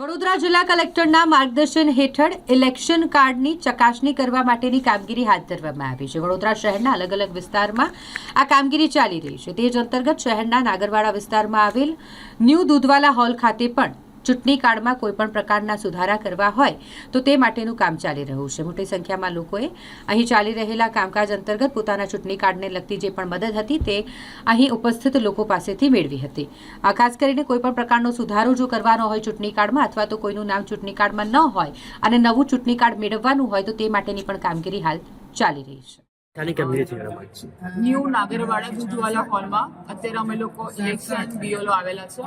વડોદરા જિલ્લા કલેક્ટરના માર્ગદર્શન હેઠળ ઇલેક્શન કાર્ડની ચકાસણી કરવા માટેની કામગીરી હાથ ધરવામાં આવી છે। વડોદરા શહેરના અલગ અલગ વિસ્તારમાં આ કામગીરી ચાલી રહી છે। તે જ અંતર્ગત શહેરના નાગરવાડા વિસ્તારમાં આવેલ ન્યૂ દૂધવાલા હોલ ખાતે પણ ચૂંટણી કાર્ડમાં કોઈપણ પ્રકારના સુધારા કરવા હોય તો તે માટેનું કામ ચાલી રહ્યું છે। મોટી સંખ્યામાં લોકોએ અહીં ચાલી રહેલા કામકાજ અંતર્ગત પોતાના ચૂંટણી કાર્ડને લગતી જે પણ મદદ હતી તે અહીં ઉપસ્થિત લોકો પાસેથી મેળવી હતી। ખાસ કરીને કોઈપણ પ્રકારનો સુધારો જો કરવાનો હોય ચૂંટણી કાર્ડમાં અથવા તો કોઈનું નામ ચૂંટણી કાર્ડમાં ન હોય અને નવું ચૂંટણી કાર્ડ મેળવવાનું હોય તો તે માટેની પણ કામગીરી હાલ ચાલી રહી છે। ન્યૂ નાગરવાડા દૂધવાલા હોલમાં અત્યારે અમે લોકો ઇલેક્શન બીઓલો આવેલા છે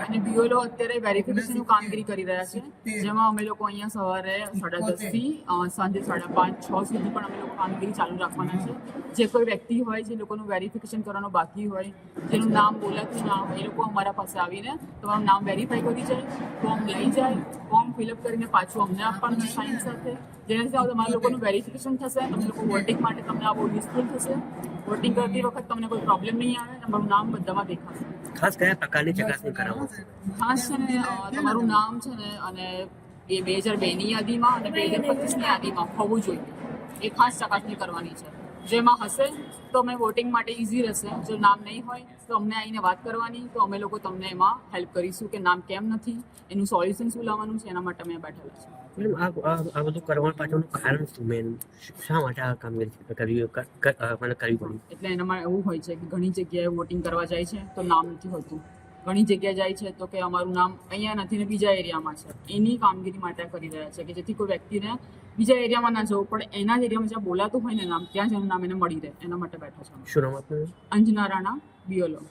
અને બીઓલો અત્યારે વેરિફિકેશનનું કામગીરી કરી રહ્યા છે, જેમાં અમે લોકો અહીંયા સવારે 10:30 થી સાંજે 5:30-6 સુધી પણ અમે લોકો કામગીરી ચાલુ રાખવાના છે। જે કોઈ વ્યક્તિ હોય જે લોકોનું વેરિફિકેશન કરવાનું બાકી હોય, જેનું નામ બોલાતું ના હોય, એ લોકો અમારા પાસે આવીને તમારું નામ વેરીફાઈ કરી જાય, ફોર્મ લઈ જાય, ફોર્મ ફિલઅપ કરીને પાછું અમને આપવાનું સાઇન સાથે, જેનાથી તમારા લોકોનું વેરિફિકેશન થશે। તમે લોકો વોટિંગ માટે તમને આ બહુ યુઝફુલ થશે। વોટિંગ કરતી વખત તમને કોઈ પ્રોબ્લેમ નહીં આવે, તમારું નામ બધામાં દેખાશે। ખાસ કયા પ્રકારની ચકાસણી કરાવવામાં ખાસ છે ને તમારું નામ છે ને અને એ 2002ની યાદીમાં અને 2025ની યાદીમાં હોવું જોઈએ, એ ખાસ ચકાસણી કરવાની છે। જેમાં હશે તો અમે વોટિંગ માટે ઇઝી રહેશે, જો નામ નહીં હોય તો અમને આવીને વાત કરવાની, તો અમે લોકો તમને એમાં હેલ્પ કરીશું કે નામ કેમ નથી, એનું સોલ્યુશન શું લાવવાનું છે, એના માટે અમે બેઠેલા છીએ। આ બધું કરવા પાછળનું કારણ શું, મેન શા માટે આ કામગીરી કરવી પડી? એટલે એનામાં એવું હોય છે કે ઘણી જગ્યાએ વોટિંગ કરવા જાય છે તો નામ નથી હોતું, ઘણી જગ્યાએ જાય છે તો કે અમારું નામ અહીંયા નથી ને બીજા એરિયામાં છે। એની કામગીરી માટે કરી રહ્યા છે કે જેથી કોઈ વ્યક્તિને બીજા એરિયામાં ના જવું પડે, એના જ એરિયામાં જ્યાં બોલાતું હોય ને નામ, ત્યાં જ એનું નામ એને મળી રહે, એના માટે બેઠા છે। શું નામ આપનું? અંજના રાણા, બીઓલો।